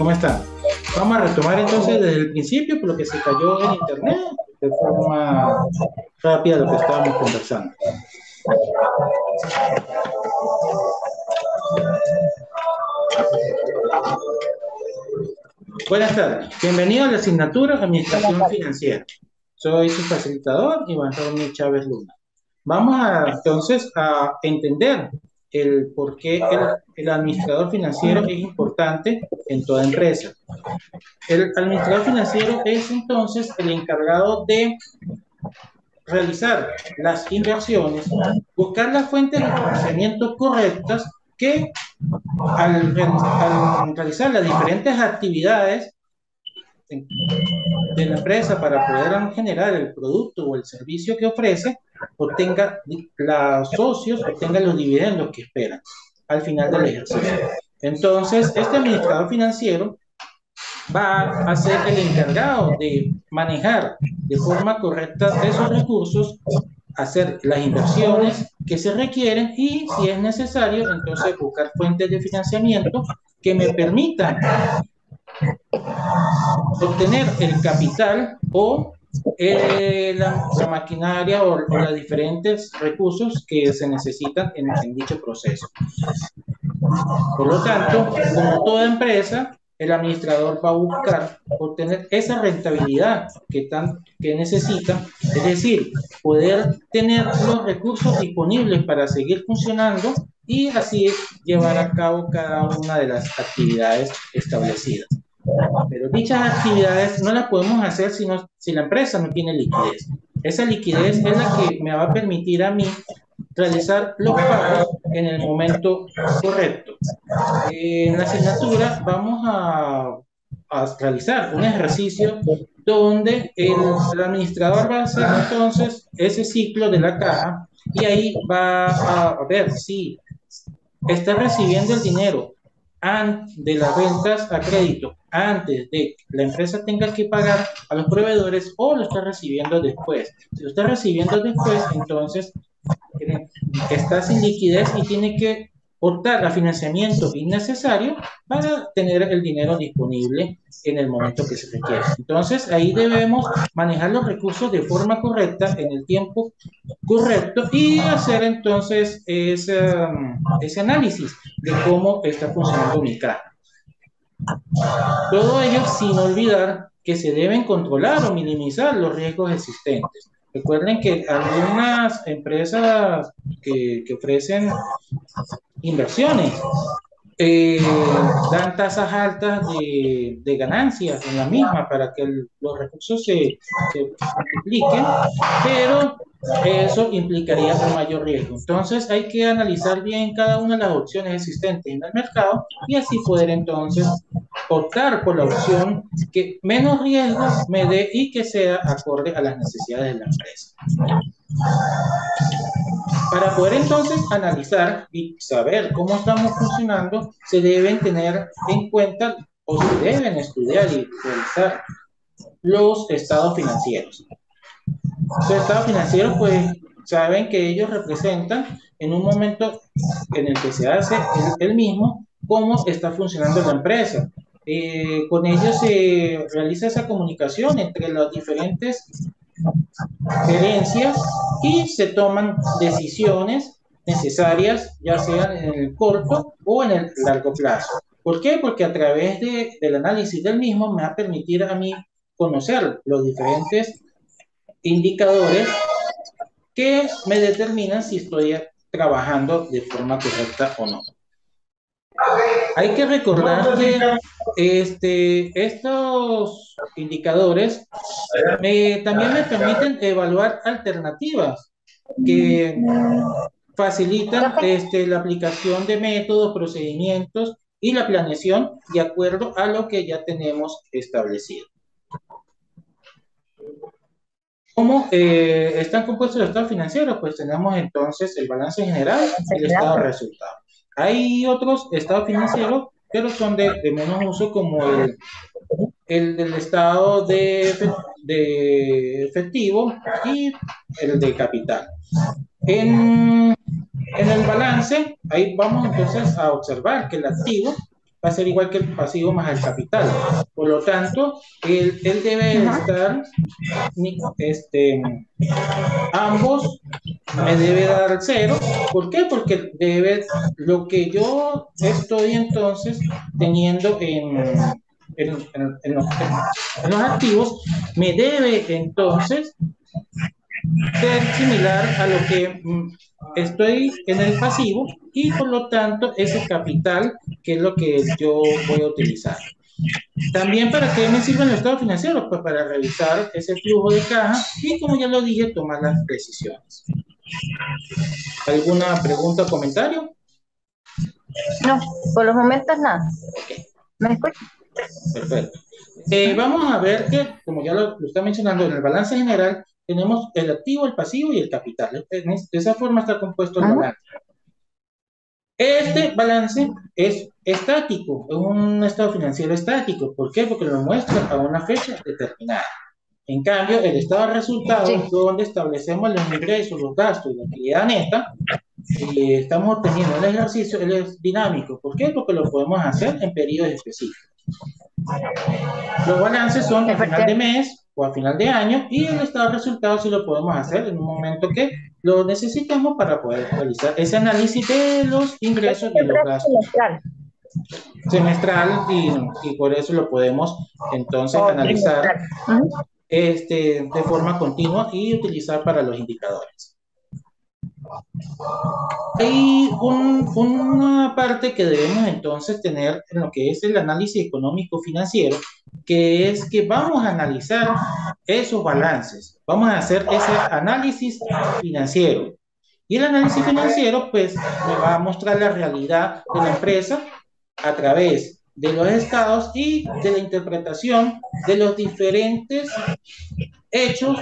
¿Cómo están? Vamos a retomar entonces desde el principio, por lo que se cayó en internet, de forma rápida lo que estábamos conversando. Buenas tardes, bienvenido a la asignatura Administración Financiera. Soy su facilitador, Iván Raúl Chávez Luna. Vamos entonces a entender el por qué el administrador financiero es importante en toda empresa. El administrador financiero es entonces el encargado de realizar las inversiones, buscar las fuentes de financiamiento correctas que al realizar las diferentes actividades de la empresa para poder generar el producto o el servicio que ofrece, obtenga los socios, obtengan los dividendos que esperan al final del ejercicio. Entonces, este administrador financiero va a ser el encargado de manejar de forma correcta esos recursos, hacer las inversiones que se requieren y, si es necesario, entonces buscar fuentes de financiamiento que me permitan obtener el capital o la maquinaria o los diferentes recursos que se necesitan en dicho proceso. Por lo tanto, como toda empresa, el administrador va a buscar obtener esa rentabilidad que necesita, es decir, poder tener los recursos disponibles para seguir funcionando y así llevar a cabo cada una de las actividades establecidas. Pero dichas actividades no las podemos hacer si la empresa no tiene liquidez. Esa liquidez es la que me va a permitir a mí realizar los pagos en el momento correcto. En la asignatura vamos a realizar un ejercicio donde el administrador va a hacer entonces ese ciclo de la caja y ahí va a ver si está recibiendo el dinero de las ventas a crédito antes de que la empresa tenga que pagar a los proveedores o lo está recibiendo después. Si lo está recibiendo después, entonces está sin liquidez y tiene que optar a financiamiento innecesario para tener el dinero disponible en el momento que se requiere. Entonces, ahí debemos manejar los recursos de forma correcta, en el tiempo correcto y hacer entonces ese análisis de cómo está funcionando mi caja. Todo ello sin olvidar que se deben controlar o minimizar los riesgos existentes. Recuerden que algunas empresas que ofrecen inversiones dan tasas altas de ganancias en la misma para que los recursos se multipliquen, pero eso implicaría un mayor riesgo. Entonces hay que analizar bien cada una de las opciones existentes en el mercado y así poder entonces optar por la opción que menos riesgo me dé y que sea acorde a las necesidades de la empresa. Para poder entonces analizar y saber cómo estamos funcionando, se deben tener en cuenta o se deben estudiar y revisar los estados financieros. Los estados financieros, pues, saben que ellos representan en un momento en el que se hace el mismo cómo está funcionando la empresa. Con ellos se realiza esa comunicación entre las diferentes gerencias y se toman decisiones necesarias, ya sean en el corto o en el largo plazo. ¿Por qué? Porque a través del análisis del mismo me va a permitir a mí conocer los diferentes indicadores que me determinan si estoy trabajando de forma correcta o no. Hay que recordar que estos indicadores también me permiten evaluar alternativas que facilitan la aplicación de métodos, procedimientos y la planeación de acuerdo a lo que ya tenemos establecido. ¿Cómo están compuestos los estados financieros? Pues tenemos entonces el balance general y el estado de resultados. Hay otros estados financieros, pero son de menos uso, como el del estado de efectivo y el de capital. En el balance, ahí vamos entonces a observar que el activo va a ser igual que el pasivo más el capital. Por lo tanto, él debe estar, ambos me debe dar cero. ¿Por qué? Porque debe, lo que yo estoy entonces teniendo en los activos, me debe entonces ser similar a lo que estoy en el pasivo y por lo tanto ese capital que es lo que yo voy a utilizar. También para qué me sirven los estados financieros, pues para revisar ese flujo de caja y como ya lo dije, tomar las decisiones. ¿Alguna pregunta o comentario? No, por los momentos nada. ¿Me escuchas? Perfecto. Vamos a ver que, como ya lo está mencionando, en el balance general tenemos el activo, el pasivo y el capital. De esa forma está compuesto el balance. Este balance es estático, es un estado financiero estático. ¿Por qué? Porque lo muestra a una fecha determinada. En cambio, el estado de resultados, sí, donde establecemos los ingresos, los gastos y la utilidad neta, y estamos obteniendo el ejercicio, él es dinámico. ¿Por qué? Porque lo podemos hacer en periodos específicos. Los balances son a final de mes o a final de año y el estado de resultados sí lo podemos hacer en un momento que lo necesitamos para poder realizar ese análisis de los ingresos y los gastos. Semestral y por eso lo podemos entonces analizar de forma continua y utilizar para los indicadores. Hay una parte que debemos entonces tener en lo que es el análisis económico financiero, que es que vamos a analizar esos balances, vamos a hacer ese análisis financiero. Y el análisis financiero pues me va a mostrar la realidad de la empresa a través de los estados y de la interpretación de los diferentes hechos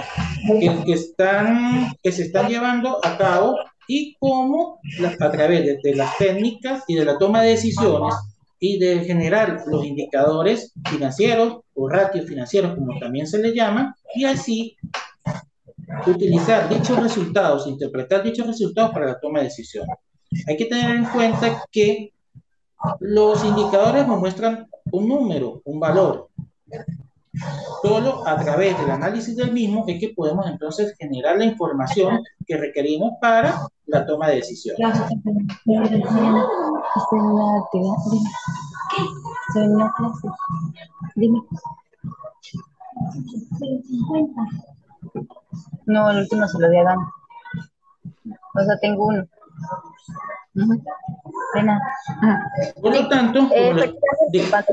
que se están llevando a cabo y cómo a través de las técnicas y de la toma de decisiones y de generar los indicadores financieros o ratios financieros como también se le llama y así utilizar dichos resultados, interpretar dichos resultados para la toma de decisiones. Hay que tener en cuenta que los indicadores nos muestran un número, un valor. Solo a través del análisis del mismo es que podemos entonces generar la información que requerimos para la toma de decisiones. No, el último se lo di a Dan. O sea, tengo uno. Por lo tanto, cuando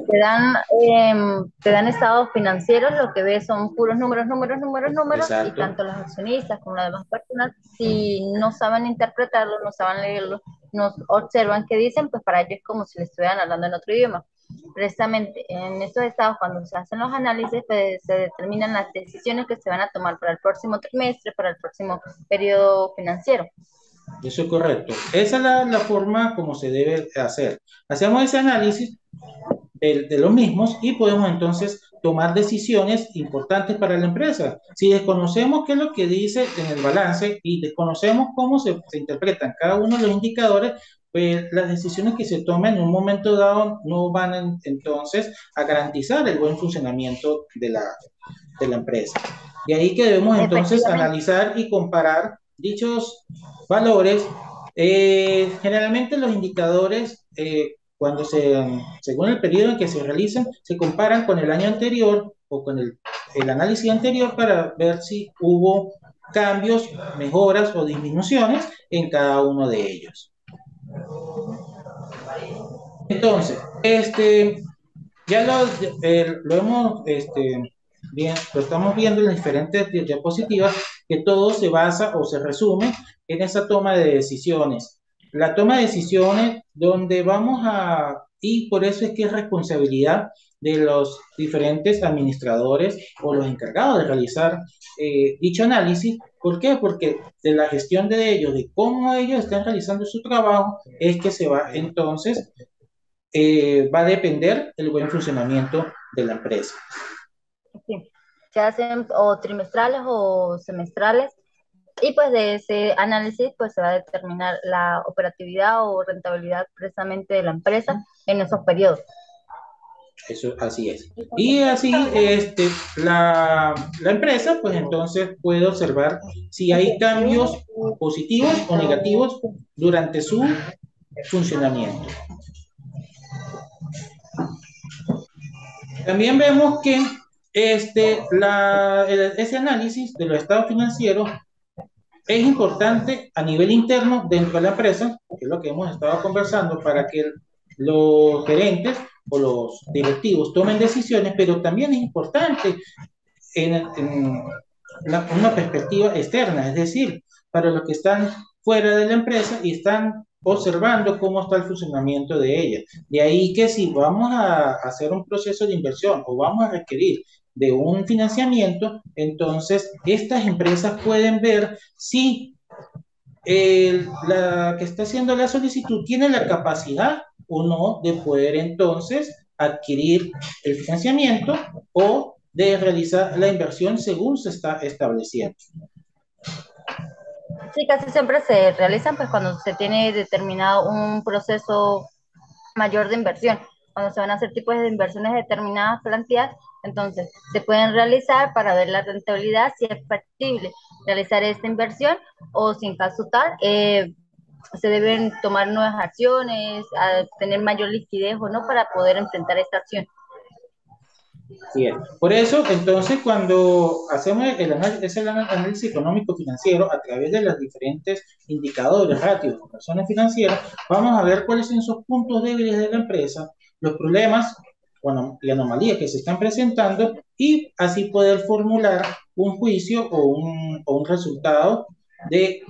te dan estados financieros, lo que ves son puros números, exacto, y tanto los accionistas como las demás personas, si no saben interpretarlo, no saben leerlo, no observan qué dicen, pues para ellos es como si le estuvieran hablando en otro idioma. Precisamente en estos estados, cuando se hacen los análisis, pues, se determinan las decisiones que se van a tomar para el próximo trimestre, para el próximo periodo financiero. Eso es correcto. Esa es la forma como se debe hacer. Hacemos ese análisis de los mismos y podemos entonces tomar decisiones importantes para la empresa. Si desconocemos qué es lo que dice en el balance y desconocemos cómo se interpretan cada uno de los indicadores, pues las decisiones que se tomen en un momento dado no van entonces a garantizar el buen funcionamiento de la empresa. De ahí que debemos entonces analizar y comparar dichos valores. Generalmente los indicadores, cuando según el periodo en que se realizan, se comparan con el año anterior o con el análisis anterior para ver si hubo cambios, mejoras o disminuciones en cada uno de ellos. Entonces, ya lo hemos bien, lo estamos viendo en las diferentes diapositivas, que todo se basa o se resume en esa toma de decisiones. La toma de decisiones donde vamos a, y por eso es que es responsabilidad de los diferentes administradores o los encargados de realizar dicho análisis. ¿Por qué? Porque de la gestión de ellos, de cómo ellos están realizando su trabajo, es que se va entonces, va a depender el buen funcionamiento de la empresa. Sí. Se hacen o trimestrales o semestrales y pues de ese análisis pues se va a determinar la operatividad o rentabilidad precisamente de la empresa en esos periodos. Eso, así es. Y así, la empresa, pues entonces puede observar si hay cambios positivos o negativos durante su funcionamiento. También vemos que ese análisis de los estados financieros es importante a nivel interno dentro de la empresa, que es lo que hemos estado conversando, para que los gerentes o los directivos tomen decisiones, pero también es importante en una perspectiva externa, es decir, para los que están fuera de la empresa y están observando cómo está el funcionamiento de ella. De ahí que si vamos a hacer un proceso de inversión o vamos a requerir de un financiamiento, entonces estas empresas pueden ver si la que está haciendo la solicitud tiene la capacidad o no de poder entonces adquirir el financiamiento o de realizar la inversión según se está estableciendo. Sí, casi siempre se realizan pues cuando se tiene determinado un proceso mayor de inversión, cuando se van a hacer tipos de inversiones de determinadas cantidades, entonces se pueden realizar para ver la rentabilidad, si es factible realizar esta inversión o si en caso tal se deben tomar nuevas acciones, a tener mayor liquidez o no para poder enfrentar esta acción. Bien. Por eso, entonces, cuando hacemos el análisis económico financiero a través de los diferentes indicadores, ratios, razones financieras, vamos a ver cuáles son esos puntos débiles de la empresa, los problemas, bueno, y anomalías que se están presentando y así poder formular un juicio o un resultado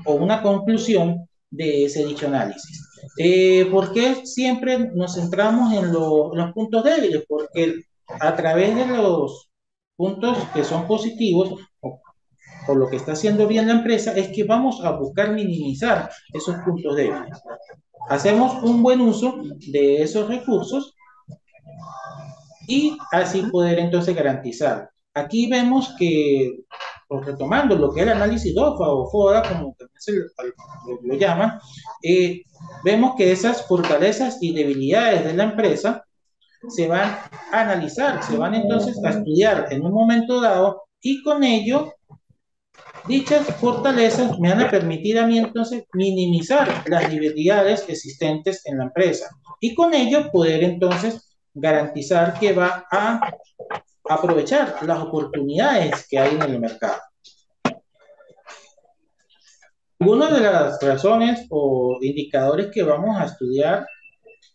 o una conclusión de ese dicho análisis. ¿Por qué siempre nos centramos en los puntos débiles? Porque a través de los puntos que son positivos o lo que está haciendo bien la empresa es que vamos a buscar minimizar esos puntos débiles. Hacemos un buen uso de esos recursos y así poder entonces garantizar. Aquí vemos que, pues, retomando lo que es el análisis DOFA o FODA, como también lo llaman, vemos que esas fortalezas y debilidades de la empresa se van a analizar, se van entonces a estudiar en un momento dado y con ello dichas fortalezas me van a permitir a mí entonces minimizar las debilidades existentes en la empresa y con ello poder entonces garantizar que va a aprovechar las oportunidades que hay en el mercado. Algunas de las razones o indicadores que vamos a estudiar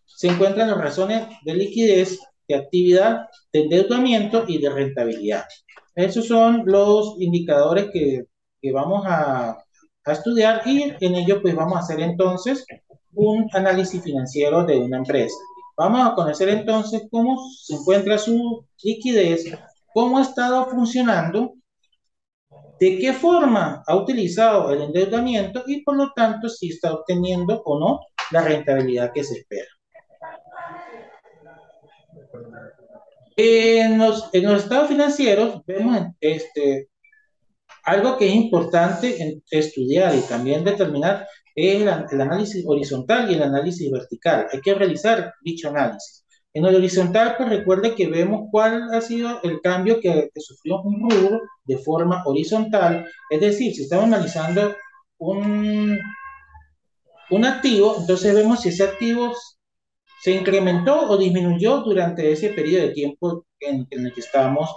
se encuentran las razones de liquidez, de actividad, de endeudamiento y de rentabilidad. Esos son los indicadores que vamos a estudiar y en ello pues vamos a hacer entonces un análisis financiero de una empresa. Vamos a conocer entonces cómo se encuentra su liquidez, cómo ha estado funcionando, de qué forma ha utilizado el endeudamiento y por lo tanto si está obteniendo o no la rentabilidad que se espera. En los estados financieros vemos algo que es importante estudiar y también determinar es el análisis horizontal y el análisis vertical. Hay que realizar dicho análisis. En el horizontal, pues recuerde que vemos cuál ha sido el cambio que sufrió un rubro de forma horizontal. Es decir, si estamos analizando un activo, entonces vemos si ese activo se incrementó o disminuyó durante ese periodo de tiempo en el que estamos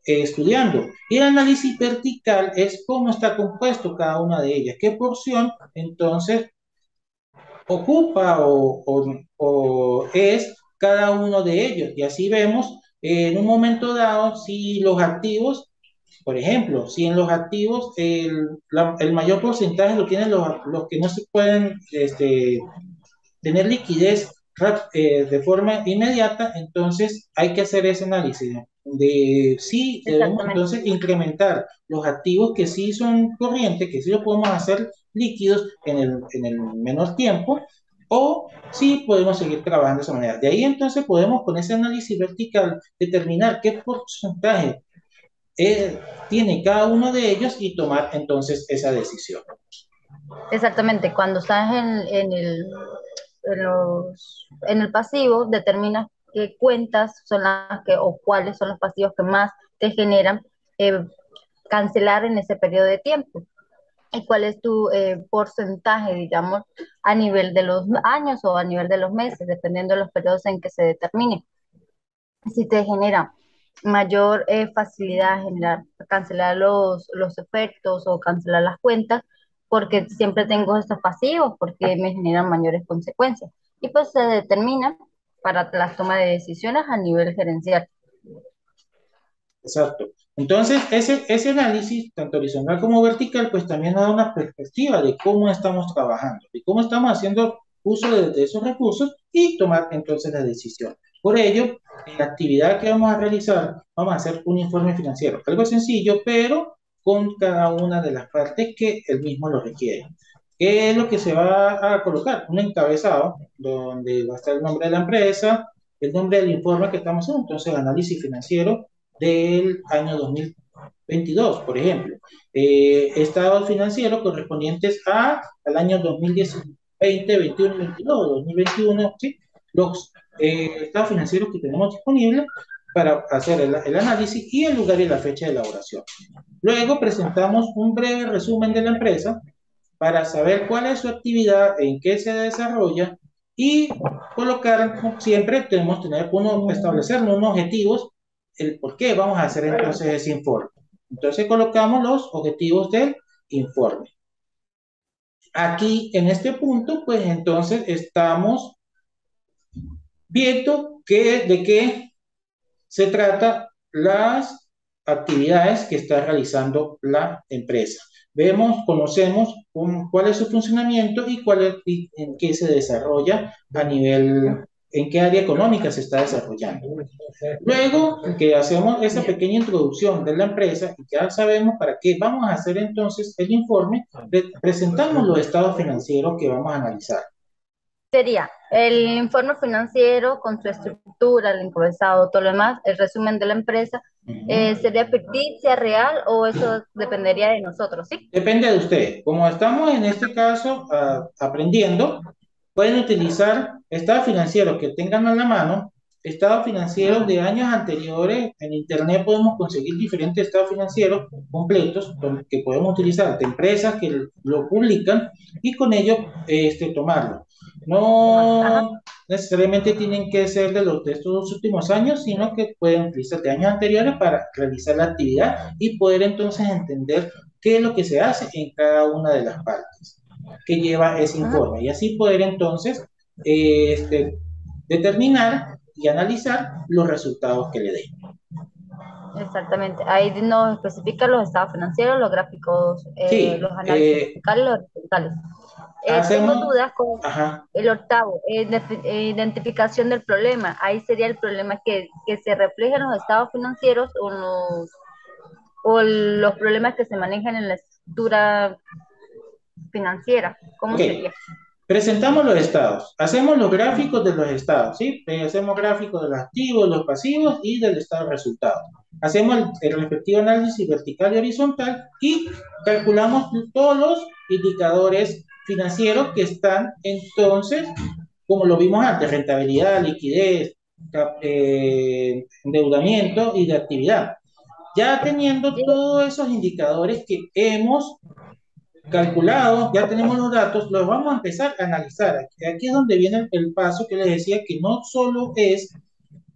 estudiando. Y el análisis vertical es cómo está compuesto cada una de ellas, qué porción entonces ocupa o es cada uno de ellos. Y así vemos en un momento dado si los activos, por ejemplo, si en los activos el mayor porcentaje lo tienen los que no se pueden tener liquidez de forma inmediata, entonces hay que hacer ese análisis de si debemos entonces incrementar los activos que sí son corrientes, que sí lo podemos hacer líquidos en el menor tiempo, o si podemos seguir trabajando de esa manera. De ahí entonces podemos con ese análisis vertical determinar qué porcentaje tiene cada uno de ellos y tomar entonces esa decisión. Exactamente, cuando estás en el pasivo, determinas qué cuentas son las que, o cuáles son los pasivos que más te generan eh, cancelar en ese periodo de tiempo. ¿Y cuál es tu porcentaje, digamos, a nivel de los años o a nivel de los meses, dependiendo de los periodos en que se determine? Si te genera mayor facilidad a generar, cancelar los efectos o cancelar las cuentas, porque siempre tengo estos pasivos, porque me generan mayores consecuencias. Y pues se determina para la toma de decisiones a nivel gerencial. Exacto. Entonces, ese análisis, tanto horizontal como vertical, pues también nos da una perspectiva de cómo estamos trabajando, de cómo estamos haciendo uso de esos recursos y tomar entonces la decisión. Por ello, en la actividad que vamos a realizar, vamos a hacer un informe financiero, algo sencillo, pero con cada una de las partes que el mismo lo requiere. ¿Qué es lo que se va a colocar? Un encabezado donde va a estar el nombre de la empresa, el nombre del informe que estamos haciendo, entonces análisis financiero del año 2022, por ejemplo. Estados financieros correspondientes al año 2020, 21, 22, 2021, ¿sí? Los estados financieros que tenemos disponibles para hacer el análisis y el lugar y la fecha de elaboración. Luego presentamos un breve resumen de la empresa para saber cuál es su actividad, en qué se desarrolla y colocar, siempre tenemos que tener establecer unos objetivos, el por qué vamos a hacer entonces ese informe. Entonces colocamos los objetivos del informe. Aquí, en este punto, pues entonces estamos viendo de qué se trata las actividades que está realizando la empresa. Vemos, conocemos cuál es su funcionamiento y y en qué se desarrolla a nivel, en qué área económica se está desarrollando. Luego que hacemos esa pequeña introducción de la empresa y ya sabemos para qué vamos a hacer entonces el informe, presentamos los estados financieros que vamos a analizar. Sería el informe financiero con su estructura, el encabezado, todo lo demás, el resumen de la empresa. ¿Sería ficticia, real o eso dependería de nosotros, sí? Depende de usted. Como estamos en este caso aprendiendo, pueden utilizar estados financieros que tengan a la mano, estados financieros de años anteriores. En Internet podemos conseguir diferentes estados financieros completos que podemos utilizar de empresas que lo publican y con ello tomarlo. Ajá. No necesariamente tienen que ser de estos últimos años, sino que pueden utilizar de años anteriores para realizar la actividad y poder entonces entender qué es lo que se hace en cada una de las partes que lleva ese Ajá. informe y así poder entonces determinar y analizar los resultados que le den. Exactamente. Ahí nos especifica los estados financieros, los gráficos, los Sí, análisis verticales, los horizontales. Tengo hacemos, dudas con ajá, el octavo, identificación del problema. Ahí sería el problema que se refleja en los estados financieros o los problemas que se manejan en la estructura financiera. ¿Cómo ok. sería? Presentamos los estados, hacemos los gráficos de los estados, ¿sí? Hacemos gráficos de los activos, los pasivos y del estado de resultados. Hacemos el respectivo análisis vertical y horizontal y calculamos todos los indicadores financieros que están entonces, como lo vimos antes, rentabilidad, liquidez, endeudamiento y de actividad. Ya teniendo todos esos indicadores que hemos calculados, ya tenemos los datos, los vamos a empezar a analizar. Aquí es donde viene el paso que les decía, que no solo es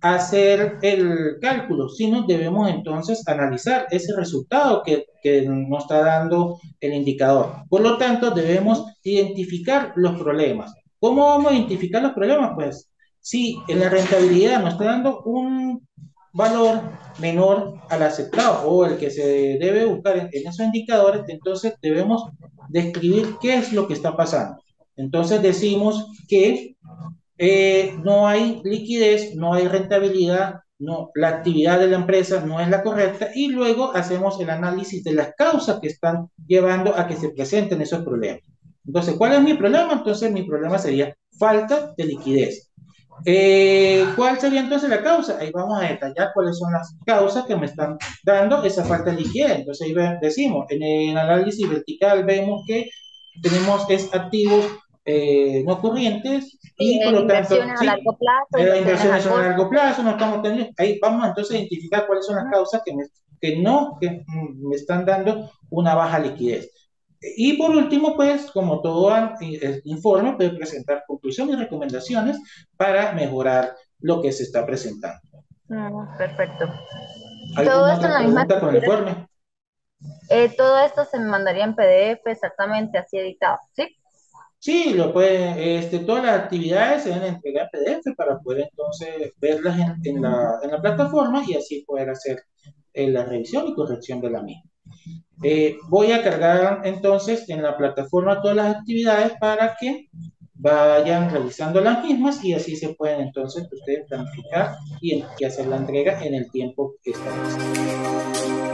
hacer el cálculo, sino debemos entonces analizar ese resultado que nos está dando el indicador. Por lo tanto, debemos identificar los problemas. ¿Cómo vamos a identificar los problemas? Pues si en la rentabilidad nos está dando un valor menor al aceptado o el que se debe buscar en esos indicadores, entonces debemos describir qué es lo que está pasando. Entonces decimos que no hay liquidez, no hay rentabilidad, no, la actividad de la empresa no es la correcta y luego hacemos el análisis de las causas que están llevando a que se presenten esos problemas. Entonces, ¿cuál es mi problema? Entonces, mi problema sería falta de liquidez. ¿Cuál sería entonces la causa? Ahí vamos a detallar cuáles son las causas que me están dando esa falta de liquidez. Entonces ahí decimos, en el análisis vertical vemos que tenemos activos no corrientes y por lo tanto, Inversiones a sí, largo plazo, las inversiones a inversiones son a corto. largo plazo, no estamos teniendo, ahí vamos entonces a identificar cuáles son las causas que me están dando una baja liquidez. Y por último, pues, como todo informe, puede presentar conclusiones y recomendaciones para mejorar lo que se está presentando. Perfecto. Todo ¿Alguna esto en otra la misma pregunta con el estructura. informe? Todo esto se me mandaría en PDF exactamente así editado, ¿sí? Sí, todas las actividades se deben entregar en PDF para poder entonces verlas en la plataforma y así poder hacer la revisión y corrección de la misma. Voy a cargar entonces en la plataforma todas las actividades para que vayan revisando las mismas y así se pueden entonces ustedes planificar y hacer la entrega en el tiempo establecido.